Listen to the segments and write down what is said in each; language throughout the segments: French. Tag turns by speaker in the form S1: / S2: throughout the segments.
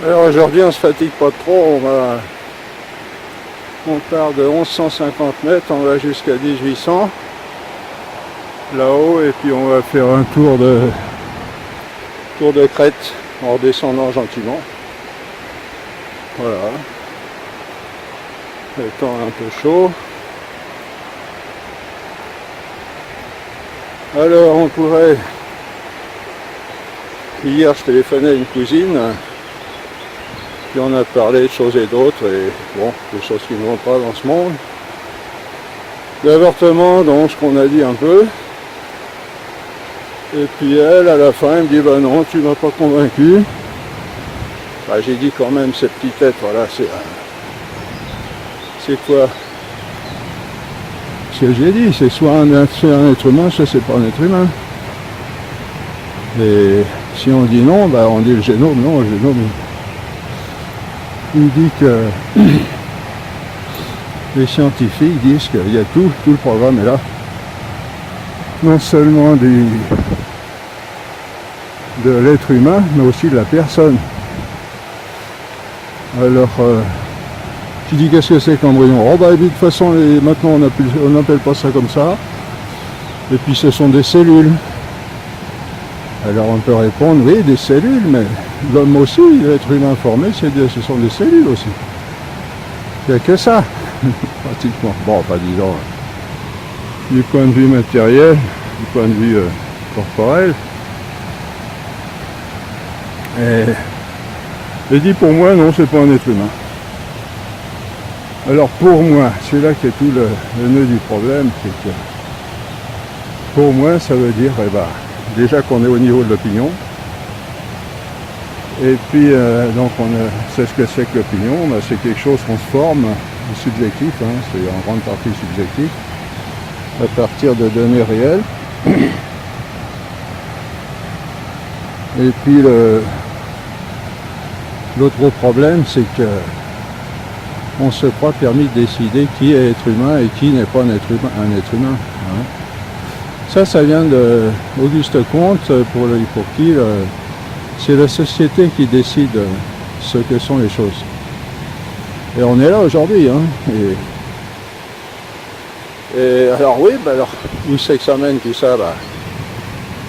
S1: Alors aujourd'hui on se fatigue pas trop, on part de 1150 mètres, on va jusqu'à 1800 là-haut et puis on va faire un tour de crête en redescendant gentiment. Voilà. Le temps est un peu chaud. Alors on pourrait... Hier je téléphonais à une cousine, puis on a parlé de choses et d'autres, et bon, des choses qui ne vont pas dans ce monde. L'avortement, donc ce qu'on a dit un peu. Et puis elle, à la fin, elle me dit bah non, tu m'as pas convaincu. Bah, j'ai dit quand même, ces petites têtes, voilà, c'est quoi? Ce que j'ai dit, c'est soit un être humain, soit c'est pas un être humain. Et si on dit non, bah on dit le génome, non, le génome. Il dit que les scientifiques disent qu'il y a tout le programme est là. Non seulement de l'être humain, mais aussi de la personne. Alors, tu dis qu'est-ce que c'est qu'embryon? Oh bah de toute façon, maintenant on n'appelle pas ça comme ça. Et puis ce sont des cellules. Alors on peut répondre, oui, des cellules, mais l'homme aussi, l'être humain formé, ce sont des cellules aussi. Il n'y a que ça, pratiquement. Bon, pas disons, du point de vue matériel, du point de vue corporel. Et dit pour moi, non, c'est pas un être humain. Alors pour moi, c'est là qu'est tout le nœud du problème, c'est que pour moi, ça veut dire, déjà qu'on est au niveau de l'opinion, et puis donc on sait ce que c'est que l'opinion, c'est quelque chose qu'on se forme, subjectif, c'est en grande partie subjectif, à partir de données réelles. Et puis l'autre gros problème, c'est que on se croit permis de décider qui est être humain et qui n'est pas un être humain. Ça vient d'Auguste Comte, pour qui c'est la société qui décide ce que sont les choses. Et on est là aujourd'hui. Et alors oui, alors où c'est que ça mène tout ça?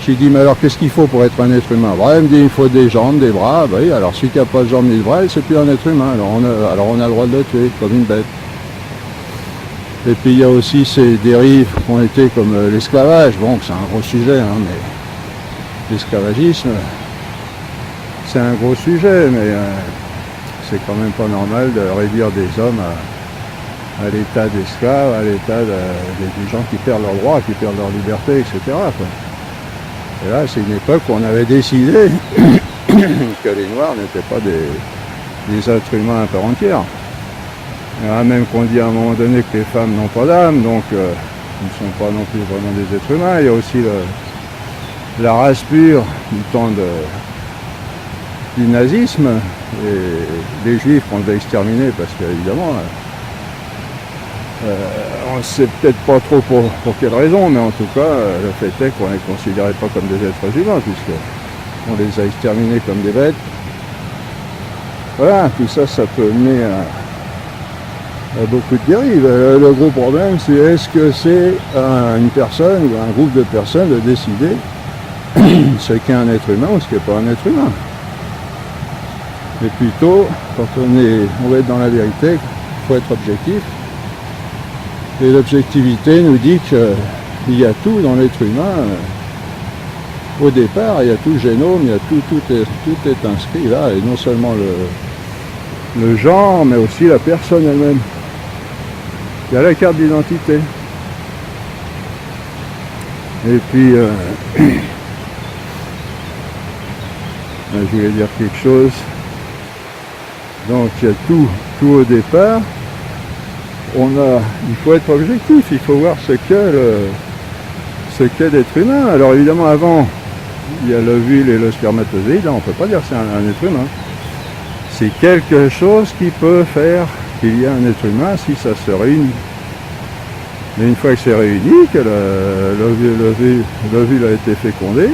S1: J'ai dit, mais alors qu'est-ce qu'il faut pour être un être humain? Elle me dit, il faut des jambes, des bras. Oui, alors celui qui n'a pas de jambes ni de bras, c'est plus un être humain. Alors on a le droit de le tuer comme une bête. Et puis il y a aussi ces dérives qui ont été comme l'esclavage. Bon, c'est un gros sujet, mais l'esclavagisme, c'est un gros sujet, mais c'est quand même pas normal de réduire des hommes à l'état d'esclaves, à l'état des gens qui perdent leurs droits, qui perdent leur liberté, etc. quoi. Et là, c'est une époque où on avait décidé que les Noirs n'étaient pas des êtres humains à part entière. Même qu'on dit à un moment donné que les femmes n'ont pas d'âme, donc ils ne sont pas non plus vraiment des êtres humains. Il y a aussi la race pure du temps du nazisme, et les juifs qu'on devait exterminer parce qu'évidemment, on ne sait peut-être pas trop pour quelle raison, mais en tout cas, le fait est qu'on ne les considérait pas comme des êtres humains, puisqu'on les a exterminés comme des bêtes. Voilà, tout ça, ça peut mener à beaucoup de dérives. Le gros problème, c'est est-ce que c'est à une personne ou à un groupe de personnes de décider ce qu'est un être humain ou ce qui n'est pas un être humain. Mais plutôt, quand on va être dans la vérité, il faut être objectif. Et l'objectivité nous dit qu'il y a tout dans l'être humain. Au départ, il y a tout le génome, il y a tout est inscrit là, et non seulement le genre, mais aussi la personne elle-même. Il y a la carte d'identité. Et puis, je voulais dire quelque chose. Donc, il y a tout au départ. Il faut être objectif, il faut voir ce qu'est l'être humain. Alors évidemment, avant, il y a l'ovule et le spermatozoïde, là on ne peut pas dire que c'est un être humain. C'est quelque chose qui peut faire qu'il y a un être humain si ça se réunit. Mais une fois que c'est réuni, que l'ovule a été fécondé,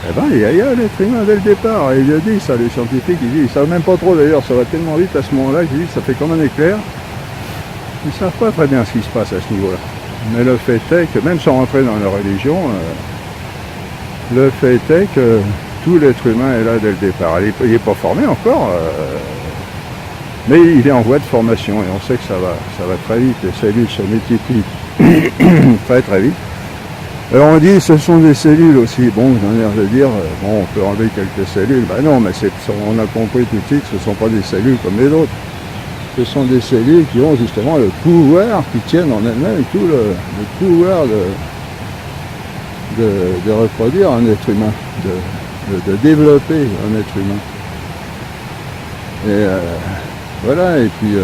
S1: Eh ben, il y a l'être humain dès le départ. Et il le dit, ça, les scientifiques, ils disent, ils savent même pas trop d'ailleurs, ça va tellement vite à ce moment-là, qu'ils disent, ça fait comme un éclair. Ils savent pas très bien ce qui se passe à ce niveau-là. Mais le fait est que, même sans rentrer dans la religion, le fait est que tout l'être humain est là dès le départ. Il n'est pas formé encore, mais il est en voie de formation et on sait que ça va très vite. Les cellules se multiplient très très vite. Alors on dit ce sont des cellules aussi. Bon, j'ai l'air de dire, bon, on peut enlever quelques cellules. Ben non, mais on a compris tout de suite, ce ne sont pas des cellules comme les autres. Ce sont des cellules qui ont justement le pouvoir, qui tiennent en elles-mêmes tout le pouvoir de reproduire un être humain, de développer un être humain. Et voilà, et puis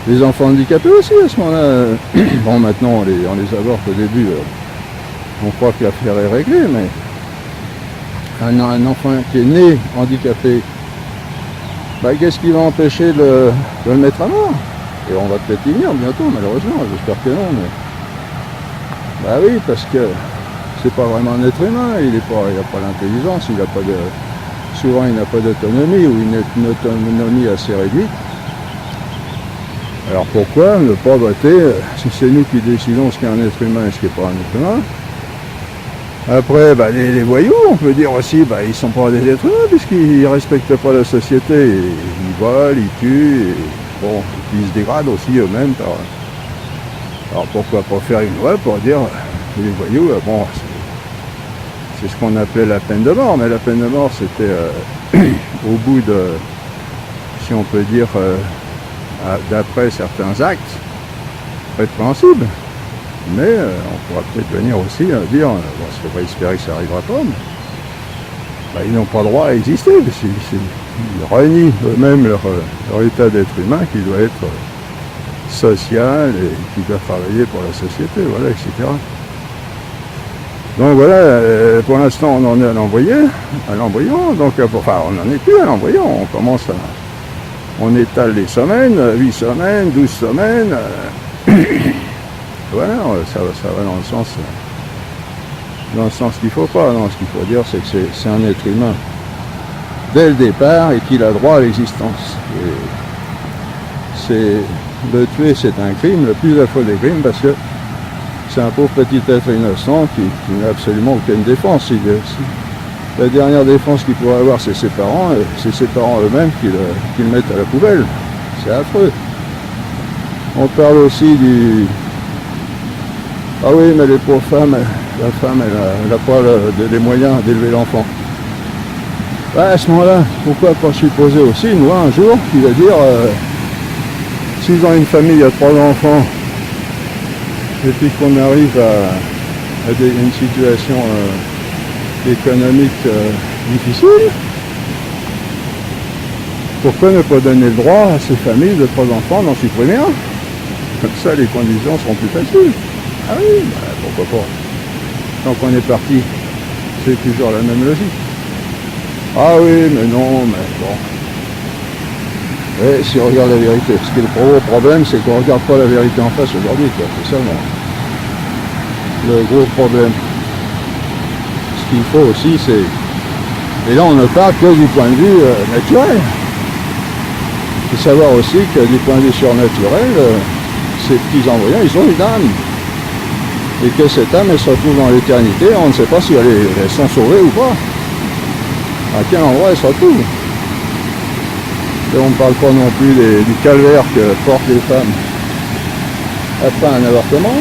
S1: les enfants handicapés aussi à ce moment-là. Bon, maintenant on les avorte au début, on croit que l'affaire est réglée, mais un enfant qui est né handicapé, bah, qu'est-ce qui va empêcher de le mettre à mort? Et on va peut-être y venir bientôt, malheureusement, j'espère que non, mais... Bah oui, parce que c'est pas vraiment un être humain, il n'a pas l'intelligence, souvent il n'a pas d'autonomie, ou une autonomie assez réduite. Alors pourquoi ne pas voter, si c'est nous qui décidons ce qu'est un être humain et ce qui n'est pas un être humain? Après, bah, les voyous, on peut dire aussi, bah, ils ne sont pas des êtres humains puisqu'ils ne respectent pas la société. Ils volent, ils tuent, et, bon, ils se dégradent aussi eux-mêmes. Alors pourquoi pas faire une loi pour dire, les voyous, bon, c'est ce qu'on appelait la peine de mort, mais la peine de mort c'était au bout de, si on peut dire, d'après certains actes répréhensibles. Mais on pourra peut-être venir aussi dire, bon, c'est pas espérer que ça n'arrivera pas, mais bah, ils n'ont pas le droit à exister, parce qu'ils renient eux-mêmes leur état d'être humain qui doit être social et qui doit travailler pour la société, voilà, etc. Donc voilà, pour l'instant on en est à l'embryon, donc enfin on n'en est plus à l'embryon, on étale les semaines, 8 semaines, 12 semaines, voilà, ça va dans le sens qu'il ne faut pas. Non, ce qu'il faut dire, c'est que c'est un être humain dès le départ et qu'il a droit à l'existence. Le tuer, c'est un crime, le plus affreux des crimes, parce que c'est un pauvre petit être innocent qui n'a absolument aucune défense. La dernière défense qu'il pourrait avoir, c'est ses parents, et c'est ses parents eux-mêmes qui le mettent à la poubelle. C'est affreux. On parle aussi du... Ah oui, mais les pauvres femmes, la femme, elle n'a pas les moyens d'élever l'enfant. Bah, à ce moment-là, pourquoi pas supposer aussi, une loi un jour, qui va dire, si dans une famille, il y a 3 enfants, et puis qu'on arrive à une situation économique difficile, pourquoi ne pas donner le droit à ces familles de 3 enfants d'en supprimer un? Comme ça, les conditions seront plus faciles. Ah oui, bah, pourquoi pas. Tant qu'on est parti, c'est toujours la même logique. Ah oui, mais non, mais bon. Et si on regarde la vérité, parce que le gros problème, c'est qu'on ne regarde pas la vérité en face aujourd'hui, c'est ça le gros problème. Ce qu'il faut aussi, c'est... Et là, on ne parle que du point de vue naturel. Il faut savoir aussi que du point de vue surnaturel, ces petits embryons, ils ont une âme. Et que cette âme, elle se retrouve dans l'éternité, on ne sait pas si elles sont sauvées ou pas. À quel endroit elles se retrouvent. Et on ne parle pas non plus du calvaire que portent les femmes après un avortement.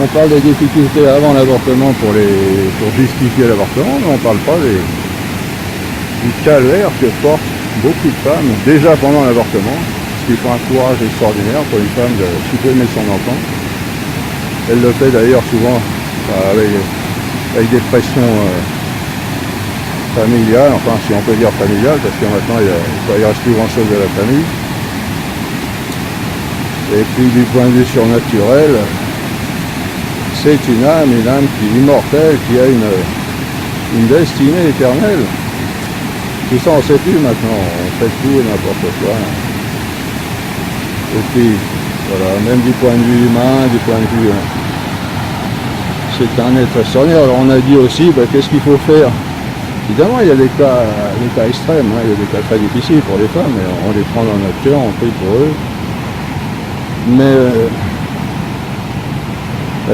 S1: On parle des difficultés avant l'avortement pour justifier l'avortement, mais on ne parle pas du calvaire que portent beaucoup de femmes déjà pendant l'avortement, ce qui fait un courage extraordinaire pour une femme de supprimer son enfant. Elle le fait d'ailleurs souvent avec des pressions familiales, enfin si on peut dire familiales, parce que maintenant il reste plus grand chose de la famille. Et puis du point de vue surnaturel, c'est une âme qui est immortelle, qui a une destinée éternelle. Tout ça on ne sait plus maintenant, on fait tout et n'importe quoi. Et puis, voilà, même du point de vue humain, du point de vue c'est un être extraordinaire. Alors on a dit aussi, qu'est-ce qu'il faut faire? Évidemment, il y a des cas extrêmes, hein, il y a des cas très difficiles pour les femmes, et on les prend dans notre cœur, on prie pour eux. Mais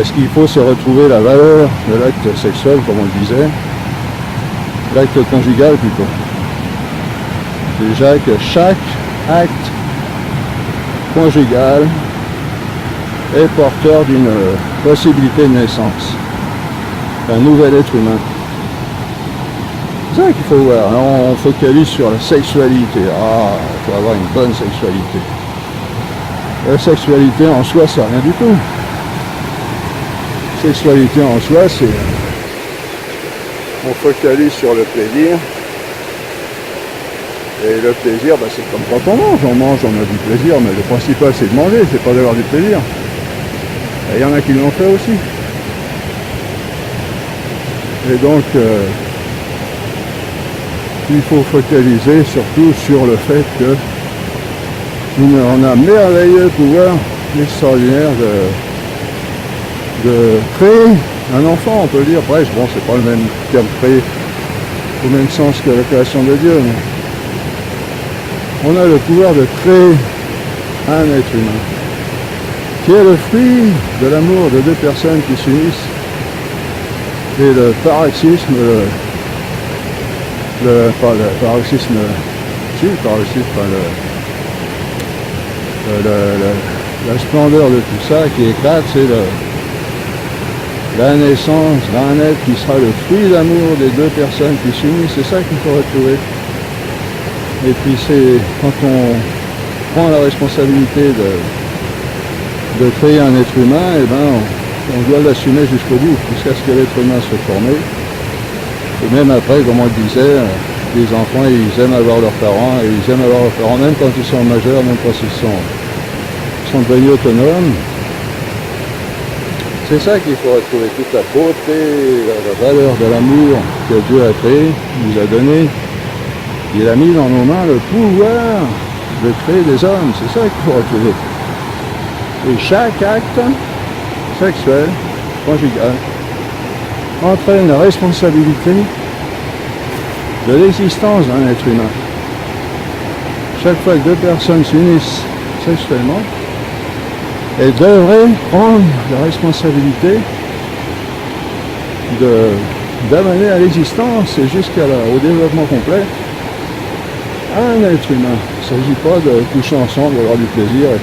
S1: ce qu'il faut, c'est retrouver la valeur de l'acte sexuel, comme on le disait, l'acte conjugal plutôt. Déjà que chaque acte conjugal est porteur d'une possibilité de naissance d'un nouvel être humain. C'est ça qu'il faut voir. Alors on focalise sur la sexualité. Ah, il faut avoir une bonne sexualité. La sexualité en soi, c'est rien du tout. La sexualité en soi, c'est... On focalise sur le plaisir. Et le plaisir, c'est comme quand on mange, on a du plaisir, mais le principal c'est de manger, c'est pas d'avoir du plaisir. Et il y en a qui l'ont fait aussi. Et donc, il faut focaliser surtout sur le fait que on a un merveilleux pouvoir extraordinaire de créer un enfant, on peut le dire presque. Bon, c'est pas le même terme créé au même sens que la création de Dieu, mais on a le pouvoir de créer un être humain qui est le fruit de l'amour de deux personnes qui s'unissent et le paroxysme, la splendeur de tout ça qui éclate, c'est la naissance d'un être qui sera le fruit d'amour des deux personnes qui s'unissent. C'est ça qu'il faut retrouver. Et puis c'est quand on prend la responsabilité de créer un être humain, on doit l'assumer jusqu'au bout, jusqu'à ce que l'être humain soit formé. Et même après, comme on le disait, les enfants, ils aiment avoir leurs parents, et ils aiment avoir leurs parents même quand ils sont majeurs, même quand ils sont devenus autonomes. C'est ça qu'il faut retrouver, toute la beauté, la valeur de l'amour que Dieu a créé, nous a donné. Il a mis dans nos mains le pouvoir de créer des hommes, c'est ça qu'il faut retrouver. Et chaque acte sexuel, conjugal, entraîne la responsabilité de l'existence d'un être humain. Chaque fois que deux personnes s'unissent sexuellement, elles devraient prendre la responsabilité d'amener à l'existence et jusqu'au développement complet un être humain. Il ne s'agit pas de coucher ensemble, d'avoir du plaisir et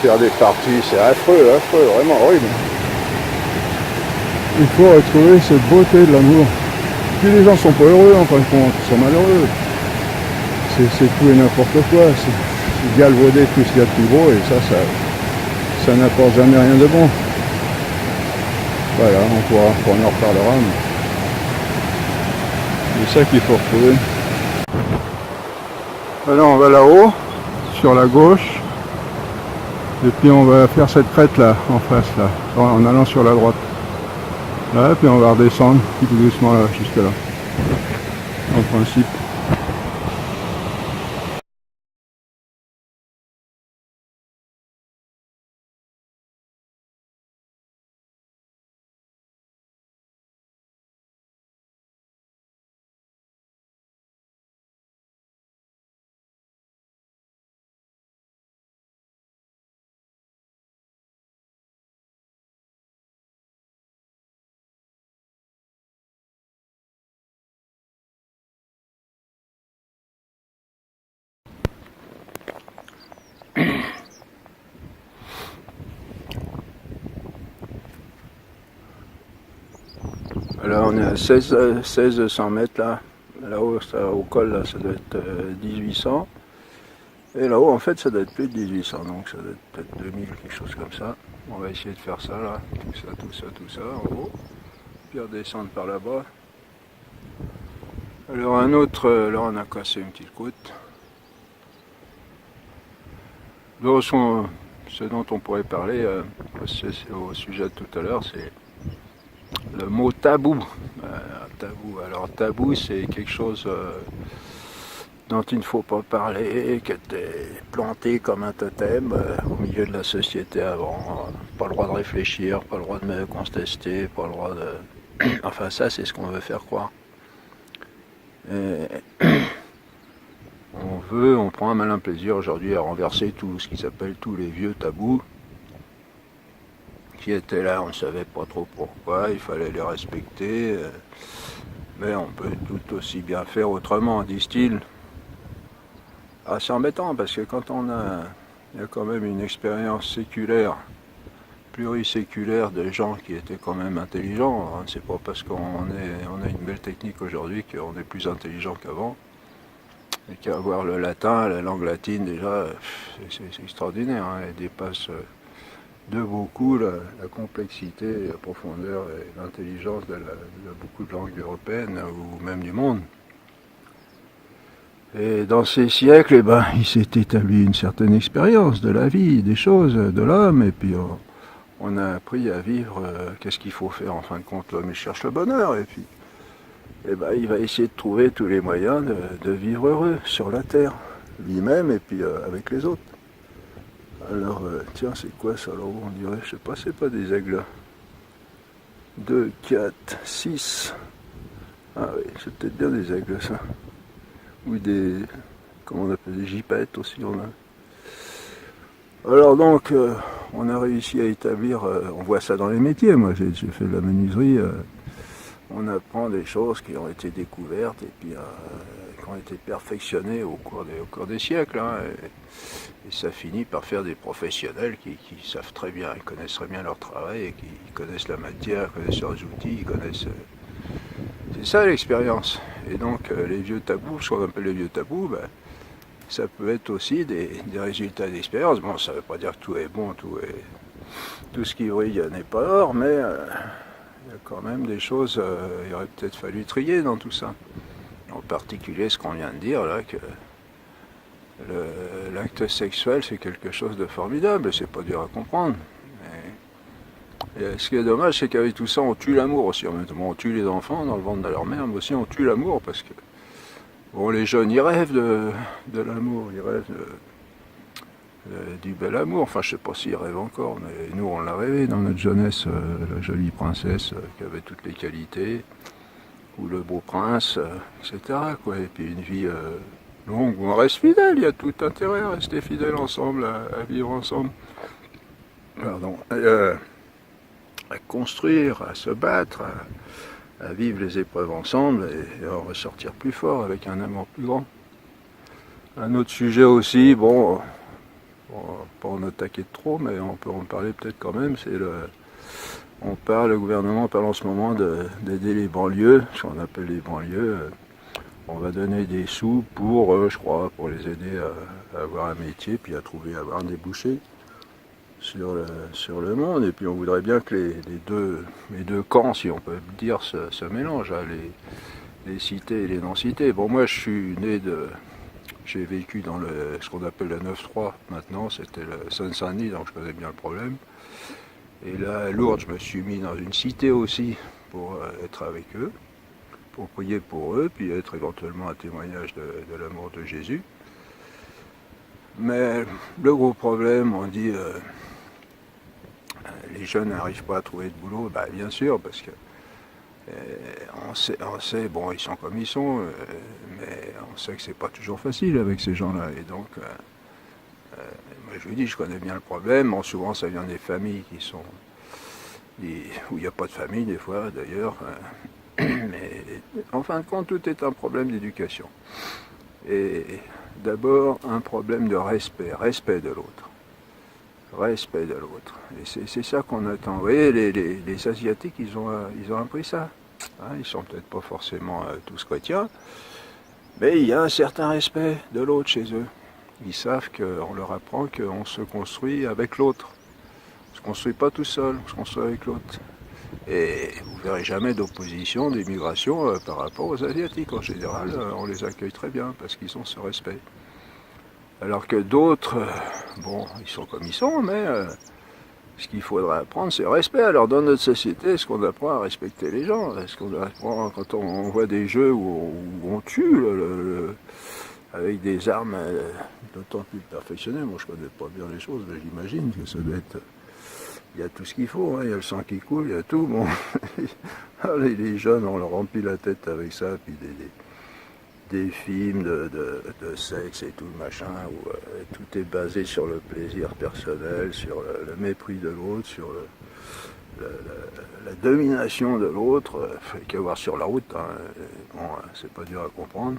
S1: faire des parties, c'est affreux, vraiment horrible. Il faut retrouver cette beauté de l'amour. Puis les gens sont pas heureux en fin de compte, ils sont malheureux. C'est tout et n'importe quoi, c'est galvauder tout ce qu'il y a de plus beau et ça n'apporte jamais rien de bon. Voilà, on en reparlera. C'est ça qu'il faut retrouver. Alors on va là-haut, sur la gauche, et puis on va faire cette crête là, en face là, en allant sur la droite. Là, puis on va redescendre tout doucement là, jusque là, en principe. Alors on est à 1600 mètres là, là-haut au col là, ça doit être 1800. Et là-haut en fait ça doit être plus de 1800, donc ça doit être peut-être 2000, quelque chose comme ça. On va essayer de faire ça là, tout ça en haut, puis redescendre par là-bas. Alors un autre, là on a cassé une petite côte. Donc, ce dont on pourrait parler au sujet de tout à l'heure, c'est le mot tabou. Tabou. Alors tabou, c'est quelque chose dont il ne faut pas parler, qui était planté comme un totem au milieu de la société avant. pas le droit de réfléchir, pas le droit de me contester, pas le droit de... Enfin ça c'est ce qu'on veut faire croire. Et on prend un malin plaisir aujourd'hui à renverser tout ce qui s'appelle tous les vieux tabous qui étaient là, on ne savait pas trop pourquoi, il fallait les respecter, mais on peut tout aussi bien faire autrement, disent-ils. Ah, c'est embêtant parce que quand il y a quand même une expérience séculaire, pluriséculaire de gens qui étaient quand même intelligents, hein. C'est pas parce qu'on a une belle technique aujourd'hui qu'on est plus intelligent qu'avant. Et qu'avoir le latin, la langue latine déjà, c'est extraordinaire, hein. Elle dépasse de beaucoup la complexité, la profondeur et l'intelligence de beaucoup de langues européennes ou même du monde. Et dans ces siècles, eh ben, il s'est établi une certaine expérience de la vie, des choses, de l'homme, et puis on a appris à vivre, qu'est-ce qu'il faut faire en fin de compte, l'homme il cherche le bonheur, et puis eh ben, il va essayer de trouver tous les moyens de vivre heureux sur la terre, lui-même et puis avec les autres. Alors, tiens, c'est quoi ça là-haut? On dirait, je sais pas, c'est pas des aigles. 2, 4, 6. Ah oui, c'est peut-être bien des aigles ça. Ou des, comment on appelle, des gypaètes aussi on a. Alors donc, on a réussi à établir, on voit ça dans les métiers, moi j'ai fait de la menuiserie, on apprend des choses qui ont été découvertes et puis qui ont été perfectionnées au cours des siècles, hein, et ça finit par faire des professionnels qui savent très bien, ils connaissent très bien leur travail, et qui connaissent la matière, connaissent leurs outils, ils connaissent... c'est ça l'expérience. Et donc les vieux tabous, ce qu'on appelle les vieux tabous, ben, ça peut être aussi des résultats d'expérience. Bon, ça ne veut pas dire que tout est bon, tout ce qui brille n'est pas or, mais il y a quand même des choses, il aurait peut-être fallu trier dans tout ça. En particulier ce qu'on vient de dire là, que l'acte sexuel c'est quelque chose de formidable, c'est pas dur à comprendre. Et ce qui est dommage, c'est qu'avec tout ça, on tue l'amour aussi. En même temps, on tue les enfants dans le ventre de leur mère, mais aussi on tue l'amour parce que bon, les jeunes, ils rêvent de l'amour, ils rêvent du bel amour. Enfin, je sais pas s'ils rêvent encore, mais nous, on l'a rêvé dans notre jeunesse, la jolie princesse qui avait toutes les qualités, ou le beau prince, etc., quoi. Et puis une vie longue où on reste fidèle, il y a tout intérêt à rester fidèle ensemble, à vivre ensemble. Pardon. À construire, à se battre, à vivre les épreuves ensemble et à en ressortir plus fort avec un amour plus grand. Un autre sujet aussi, bon, pas en attaquer de trop, mais on peut en parler peut-être quand même, c'est le gouvernement parle en ce moment d'aider les banlieues, ce qu'on appelle les banlieues. On va donner des sous pour, je crois, pour les aider à avoir un métier, puis à avoir un débouché sur le monde. Et puis on voudrait bien que les deux camps, si on peut dire, se mélangent, hein, les cités et les non-cités. Bon, moi je suis né j'ai vécu dans ce qu'on appelle la 9-3 maintenant, c'était le Seine-Saint-Denis, donc je connais bien le problème. Et là, à Lourdes, je me suis mis dans une cité aussi pour être avec eux, pour prier pour eux, puis être éventuellement un témoignage de l'amour de Jésus. Mais le gros problème, on dit, les jeunes n'arrivent pas à trouver de boulot, bah, bien sûr, parce que on sait, bon, ils sont comme ils sont, mais on sait que c'est pas toujours facile avec ces gens-là. Et donc, moi je vous dis, je connais bien le problème. Bon, souvent, ça vient des familles où il n'y a pas de famille, des fois, d'ailleurs. Mais en fin de compte, tout est un problème d'éducation. Et d'abord, un problème de respect de l'autre. Respect de l'autre. Et c'est ça qu'on attend. Vous voyez, les Asiatiques, ils ont appris ça. Hein, ils sont peut-être pas forcément tous chrétiens, mais il y a un certain respect de l'autre chez eux. Ils savent qu'on leur apprend qu'on se construit avec l'autre. On ne se construit pas tout seul, on se construit avec l'autre. Et vous ne verrez jamais d'opposition, d'immigration par rapport aux Asiatiques. En général, on les accueille très bien parce qu'ils ont ce respect. Alors que d'autres, bon, ils sont comme ils sont, mais ce qu'il faudra apprendre, c'est le respect. Alors dans notre société, est-ce qu'on apprend à respecter les gens? Est-ce qu'on apprend, quand on voit des jeux où on tue avec des armes d'autant plus perfectionnées? Moi je ne connais pas bien les choses, mais j'imagine que ça doit être il y a tout ce qu'il faut, hein. Il y a le sang qui coule, il y a tout. Bon, les jeunes, on leur remplit la tête avec ça, puis des films de sexe et tout, machin, où tout est basé sur le plaisir personnel, sur le mépris de l'autre, sur la domination de l'autre. Il faut qu'à voir sur la route, hein. Bon, c'est pas dur à comprendre.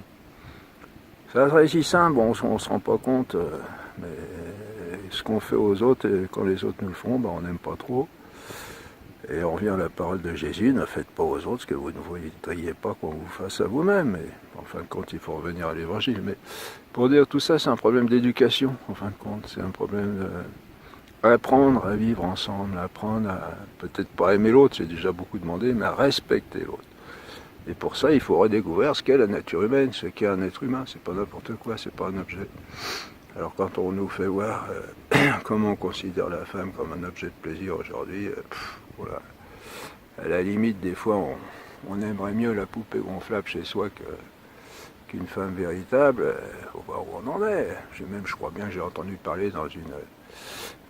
S1: Ça serait si simple, bon, on se rend pas compte, mais ce qu'on fait aux autres, et quand les autres nous le font, ben, on n'aime pas trop. Et on revient à la parole de Jésus, ne faites pas aux autres ce que vous ne voudriez pas qu'on vous fasse à vous-même. Et en fin de compte, il faut revenir à l'évangile. Mais pour dire tout ça, c'est un problème d'éducation, en fin de compte. C'est un problème d'apprendre à vivre ensemble, apprendre à peut-être pas aimer l'autre, c'est déjà beaucoup demandé, mais à respecter l'autre. Et pour ça, il faut redécouvrir ce qu'est la nature humaine, ce qu'est un être humain. C'est pas n'importe quoi, c'est pas un objet. Alors quand on nous fait voir comment on considère la femme comme un objet de plaisir aujourd'hui, voilà. À la limite, des fois, on aimerait mieux la poupée gonflable chez soi qu'une femme véritable. Faut voir où on en est. Je crois bien que j'ai entendu parler dans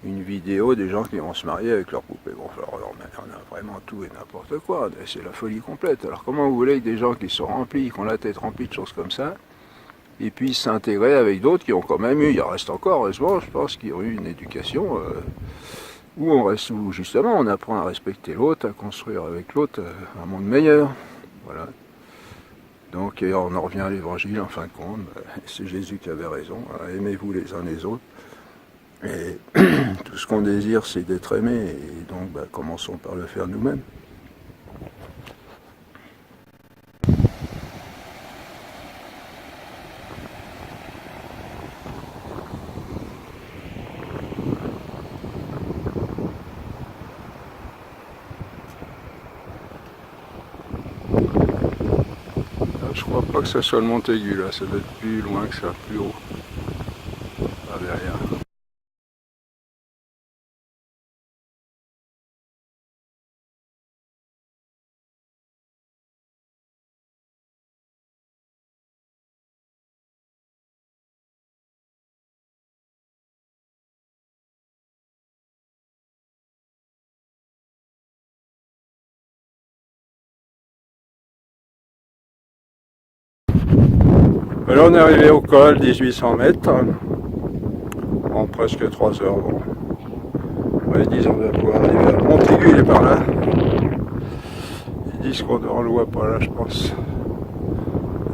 S1: une vidéo des gens qui vont se marier avec leur poupée gonflable. Alors, on a vraiment tout et n'importe quoi. C'est la folie complète. Alors comment vous voulez que des gens qui sont remplis, qui ont la tête remplie de choses comme ça, ils puissent s'intégrer avec d'autres qui ont quand même eu, il reste encore, heureusement, je pense, qui ont eu une éducation où justement on apprend à respecter l'autre, à construire avec l'autre un monde meilleur. Voilà. Donc on en revient à l'évangile en fin de compte, c'est Jésus qui avait raison, aimez-vous les uns les autres. Et tout ce qu'on désire c'est d'être aimé, et donc commençons par le faire nous-mêmes. Je crois pas que ce soit le Montaigu là, ça doit être plus loin que ça, plus haut. Là derrière. Là on est arrivé au col, 1800 mètres, en presque 3 heures. Bon. Ouais, ils disent on va pouvoir arriver à Montaigu, il est par là. Ils disent qu'on ne le voit pas là, je pense.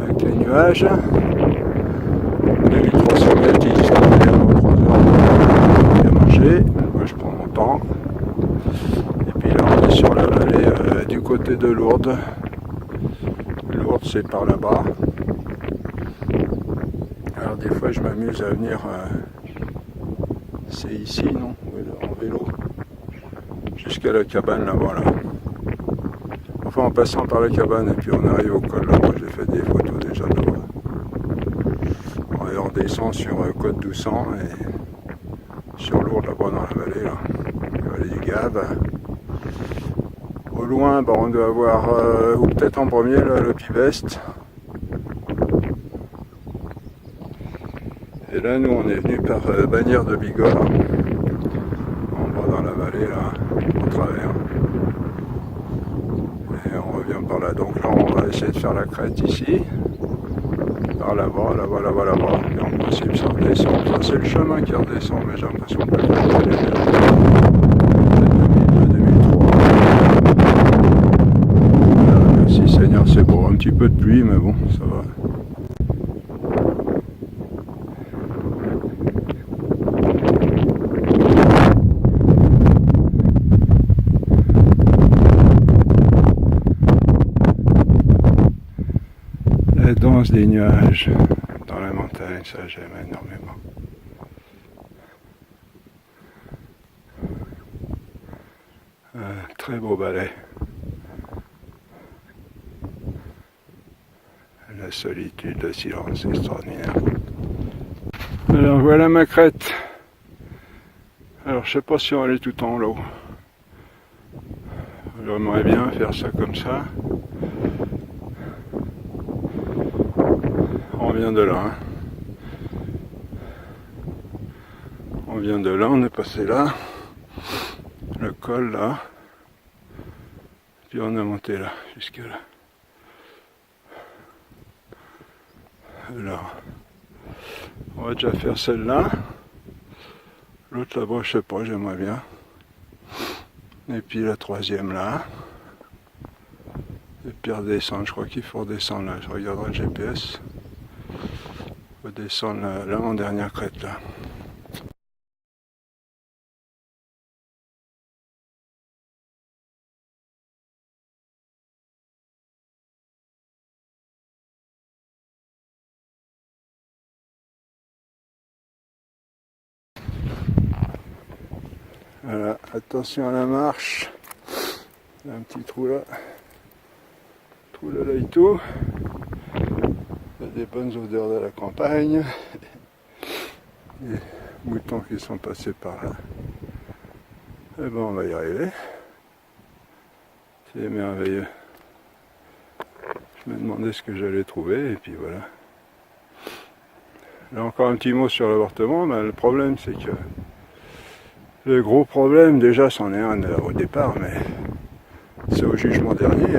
S1: Avec les nuages. 2300 mètres, ils disent qu'on va aller avant 3 heures. Bien marcher. Moi je prends mon temps. Et puis là on est sur la vallée du côté de Lourdes. Lourdes c'est par là-bas. Alors des fois je m'amuse à venir, c'est ici non, en vélo, jusqu'à la cabane là-bas là. Enfin en passant par la cabane et puis on arrive au col là-bas, j'ai fait des photos déjà là-bas. Et on descend sur Côte d'Oussan et sur Lourdes là-bas dans la vallée là, la vallée du Gave. Au loin on doit avoir, ou peut-être en premier là, le Pibest. Et là, nous, on est venu par Bagnères de Bigorre, en bas dans la vallée, là, au travers. Et on revient par là. Donc là, on va essayer de faire la crête ici, par là-bas, là-bas, là-bas, là-bas. Et en principe, ça redescend. Enfin, c'est le chemin qui redescend, mais j'ai l'impression que le chemin est peut-être 2002, 2003. Voilà, merci Seigneur, c'est beau. Un petit peu de pluie, mais bon, ça va. La danse des nuages dans la montagne, ça j'aime énormément. Un très beau ballet. La solitude, le silence extraordinaire. Alors voilà ma crête. Alors je sais pas si on va aller tout en haut. J'aimerais bien faire ça comme ça. On vient de là. Hein. On vient de là, on est passé là. le col là. Puis on a monté là, jusque là. Alors, on va déjà faire celle-là. L'autre là-bas, je sais pas, j'aimerais bien. Et puis la troisième là. Et puis redescendre, je crois qu'il faut redescendre là. Je regarderai le GPS. Il faut descendre là en dernière crête là. Voilà, attention à la marche. Il y a un petit trou là. Trou là et tout. Il y a des bonnes odeurs de la campagne. Des moutons qui sont passés par là. Et bon, on va y arriver. C'est merveilleux. Je me demandais ce que j'allais trouver et puis voilà. Là encore un petit mot sur l'avortement. Le problème c'est que le gros problème, déjà c'en est un au départ, mais c'est au jugement dernier,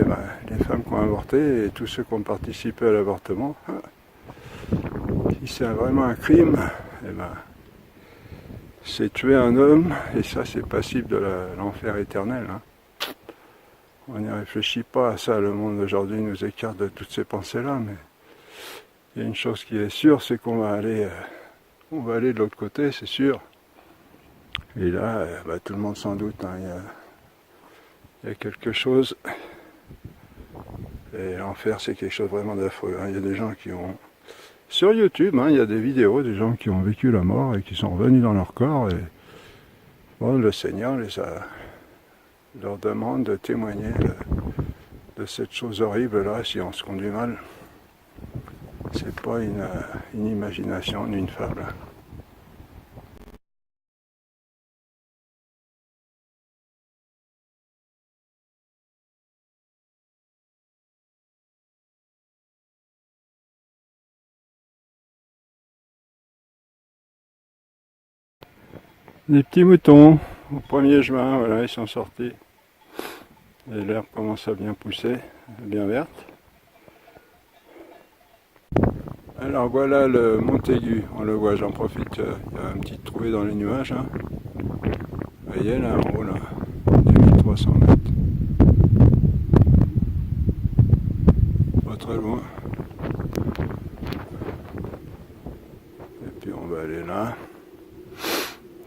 S1: les femmes qui ont avorté et tous ceux qui ont participé à l'avortement, si c'est vraiment un crime, c'est tuer un homme, et ça c'est passible de l'enfer éternel. On n'y réfléchit pas à ça, le monde d'aujourd'hui nous écarte de toutes ces pensées-là, mais il y a une chose qui est sûre, c'est qu'on va aller de l'autre côté, c'est sûr. Et là, tout le monde s'en doute, il y a quelque chose, et l'enfer c'est quelque chose vraiment d'affreux. Il y a des gens qui ont, sur YouTube, il y a des vidéos des gens qui ont vécu la mort et qui sont revenus dans leur corps, et bon, le Seigneur leur demande de témoigner de cette chose horrible là, si on se conduit mal. C'est pas une imagination ni une fable. Des petits moutons, au 1er juin, voilà, ils sont sortis. Et l'herbe commence à bien pousser, bien verte. Alors voilà le Montaigu, on le voit, j'en profite, il y a un petit trouvé dans les nuages. Vous voyez là en haut, là, 2300 mètres. Pas très loin. Et puis on va aller là,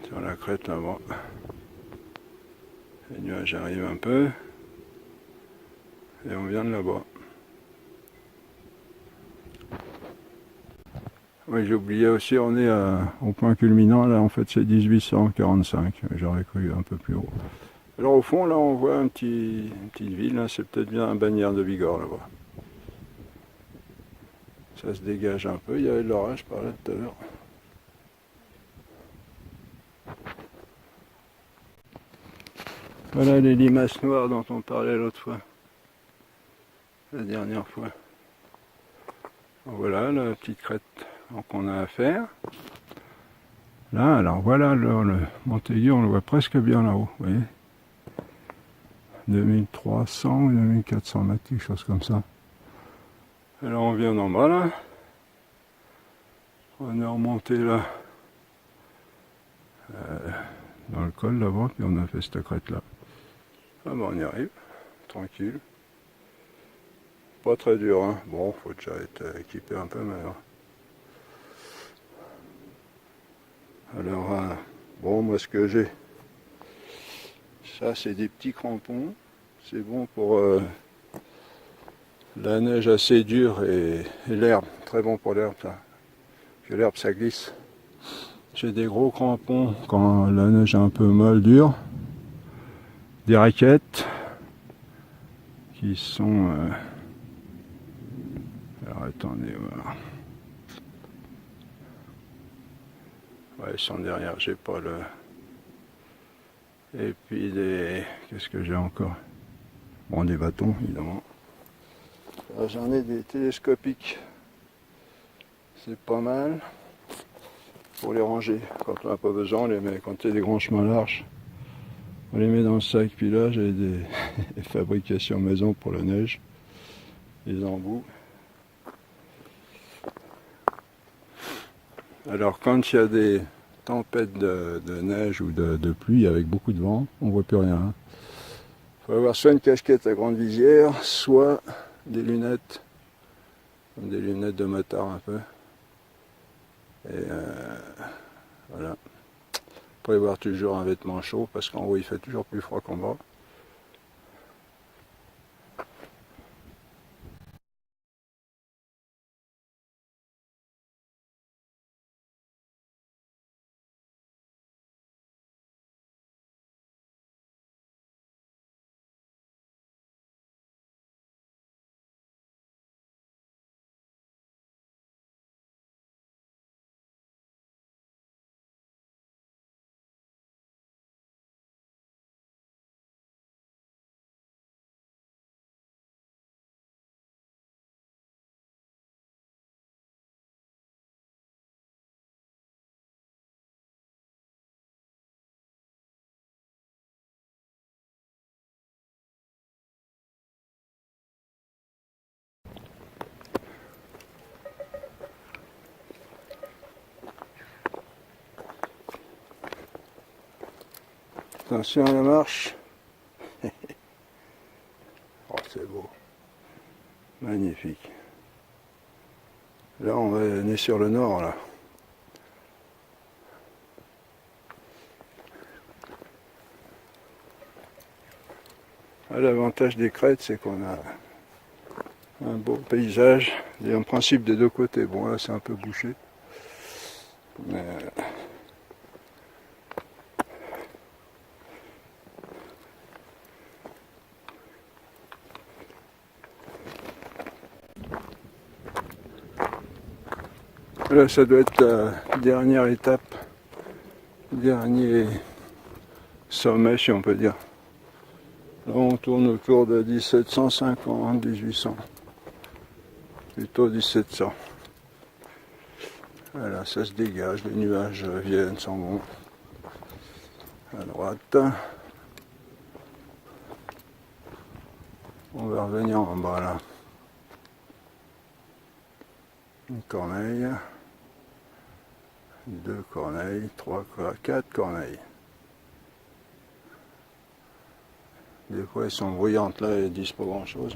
S1: sur la crête là-bas. Les nuages arrivent un peu. Et on vient de là-bas. Oui, j'ai oublié aussi, on est au point culminant, là en fait c'est 1845, j'aurais cru un peu plus haut. Alors au fond là on voit une petite ville, là, c'est peut-être bien un Bagnères de Bigorre là-bas. Ça se dégage un peu, il y avait de l'orage par là tout à l'heure. Voilà les limaces noires dont on parlait l'autre fois, la dernière fois. Voilà la petite crête qu'on a à faire. Là, alors voilà le Montaigu, on le voit presque bien là-haut, vous voyez. 2300 ou 2400 mètres, quelque chose comme ça. Alors on vient d'en bas là. On est remonté là, dans le col là-bas, puis on a fait cette crête là. Ah ben on y arrive, tranquille. Pas très dur, hein. Bon, faut déjà être équipé un peu maintenant. Alors, bon, moi ce que j'ai, ça c'est des petits crampons. C'est bon pour la neige assez dure et l'herbe. Très bon pour l'herbe, ça. Parce que l'herbe ça glisse. J'ai des gros crampons quand la neige est un peu molle, dure. Des raquettes qui sont... alors attendez, voilà. Ouais, ils sont derrière, j'ai pas le... Et puis des... Qu'est-ce que j'ai encore? Bon, des bâtons, évidemment. J'en ai des télescopiques. C'est pas mal. Pour les ranger. Quand on n'a pas besoin, on les met quand il y a des grands chemins larges. On les met dans le sac, puis là j'ai des fabrications maison pour la neige, les embouts. Alors quand il y a des tempêtes de neige ou de pluie avec beaucoup de vent, on voit plus rien. Il faut avoir soit une casquette à grande visière, soit des lunettes de motard un peu. Et voilà. Prévoir toujours un vêtement chaud parce qu'en haut il fait toujours plus froid qu'en bas. Attention à la marche. Oh, c'est beau. Magnifique. Là, on est sur le nord, là. L'avantage des crêtes, c'est qu'on a un beau paysage, et en principe des deux côtés. Bon, là, c'est un peu bouché. Mais là, ça doit être la dernière étape, dernier sommet, si on peut dire. Là, on tourne autour de 1750, 1800. Plutôt 1700. Voilà, ça se dégage, les nuages viennent, s'en vont. À droite. On va revenir en bas là. Une corneille. Deux corneilles, quatre corneilles. Des fois elles sont bruyantes là, elles disent pas grand chose.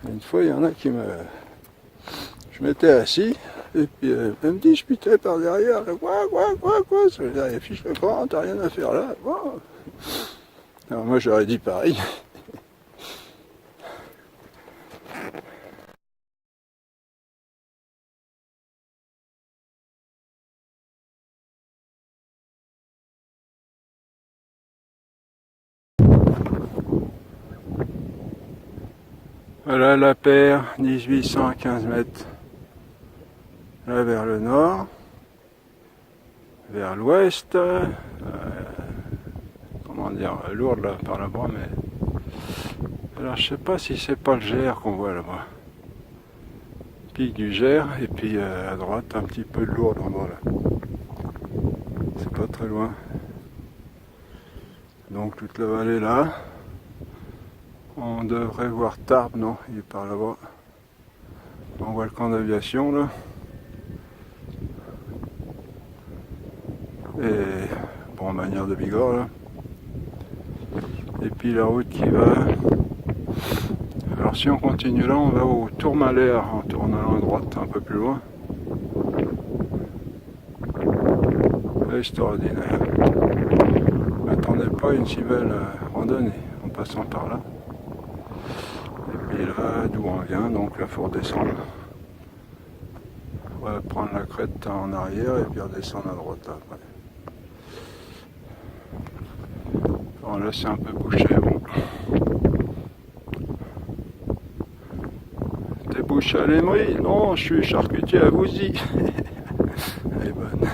S1: Mais une fois il y en a qui me. Je m'étais assis, et puis elle me dit je putais par derrière, quoi, ça veut dire les fiches le camp, t'as rien à faire là. Bon. Alors moi j'aurais dit pareil. Voilà la paire, 1815 mètres. Là vers le nord, vers l'ouest, comment dire, lourde là par là-bas, mais. Alors je sais pas si c'est pas le Gers qu'on voit là-bas. Pic du Gers, et puis à droite un petit peu de Lourdes en bas là. C'est pas très loin. Donc toute la vallée là. On devrait voir Tarbes, non, il est par là-bas. On voit le camp d'aviation là. Et bon, manière de Bigorre là. Et puis la route qui va. Alors si on continue là, on va au Tourmalet en tournant à droite un peu plus loin. Extraordinaire. Je m'attendais pas à une si belle randonnée en passant par là. Et puis là, d'où on vient, donc là, il faut redescendre. On va prendre la crête en arrière et puis redescendre à droite là, après. Bon, là, c'est un peu bouché, bon. T'es bouché à l'Emery? Non, je suis charcutier à Vouzy. Elle est bonne.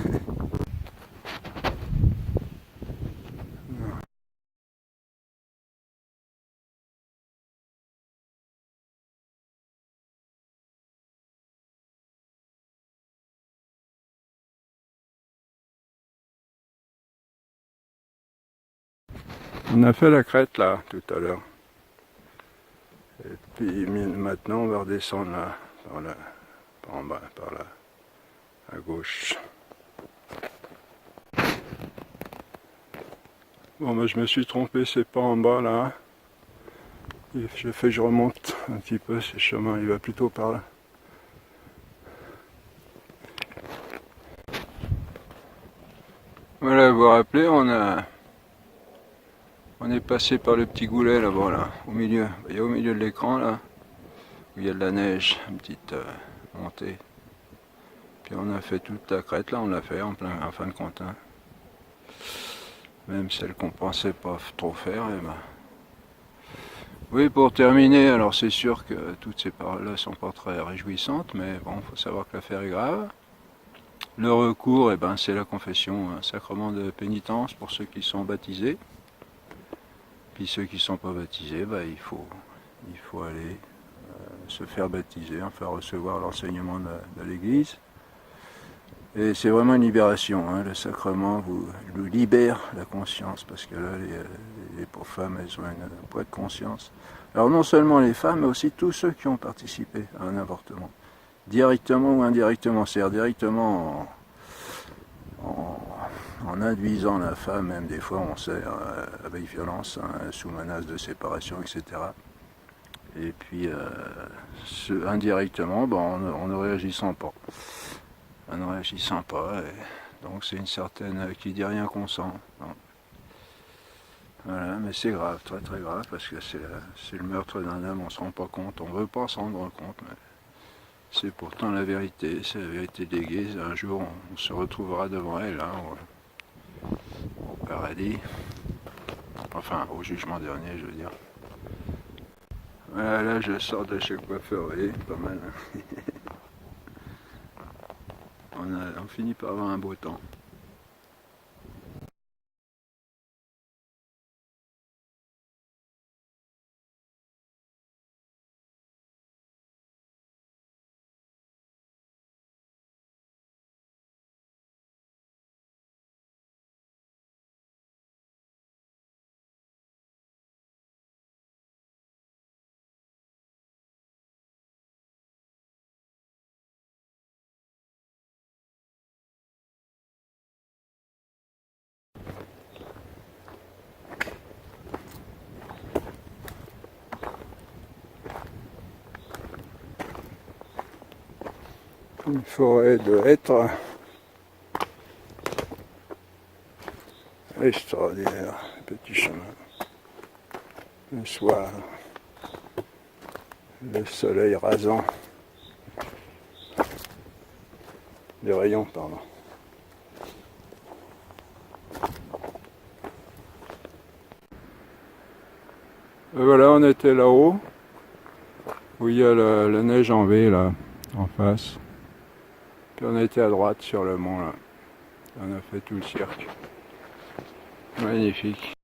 S1: On a fait la crête là tout à l'heure. Et puis maintenant on va redescendre là, par en bas, par là, à gauche. Bon bah je me suis trompé, c'est pas en bas là. Et je remonte un petit peu, ce chemin il va plutôt par là. Voilà, vous vous rappelez, on est passé par le petit goulet là-bas, là, au milieu. Vous voyez au milieu de l'écran là, où il y a de la neige, une petite montée. Puis on a fait toute la crête là, on l'a fait en fin de compte. Hein. Même celle qu'on pensait pas trop faire, et ben. Oui, pour terminer, alors c'est sûr que toutes ces paroles-là sont pas très réjouissantes, mais bon, il faut savoir que l'affaire est grave. Le recours, eh ben, c'est la confession, un sacrement de pénitence pour ceux qui sont baptisés. Puis ceux qui ne sont pas baptisés, ben, il faut aller se faire baptiser, enfin recevoir l'enseignement de l'Église. Et c'est vraiment une libération, hein. Le sacrement vous libère la conscience, parce que là, les pauvres femmes, elles ont un poids de conscience. Alors non seulement les femmes, mais aussi tous ceux qui ont participé à un avortement, directement ou indirectement, c'est-à-dire directement en induisant la femme, même des fois on sait, avec violence, hein, sous menace de séparation, etc. Et puis indirectement, ben, en ne réagissant pas. En ne réagissant pas, et donc c'est une certaine qui dit rien consent. Voilà, mais c'est grave, très très grave, parce que c'est le meurtre d'un homme, on ne se rend pas compte, on ne veut pas s'en rendre compte, mais c'est pourtant la vérité, c'est la vérité de l'Église. Un jour on se retrouvera devant elle, hein, au paradis, enfin au jugement dernier je veux dire. Voilà, là je sors de chez le coiffeur, vous voyez, pas mal. Hein. On finit par avoir un beau temps. Une forêt de hêtres extraordinaire, petit chemin. Le soir, le soleil rasant, les rayons, pardon. Et voilà, on était là-haut, où il y a la neige en V, là, en face. Puis on était à droite sur le mont, là. On a fait tout le cirque. Magnifique.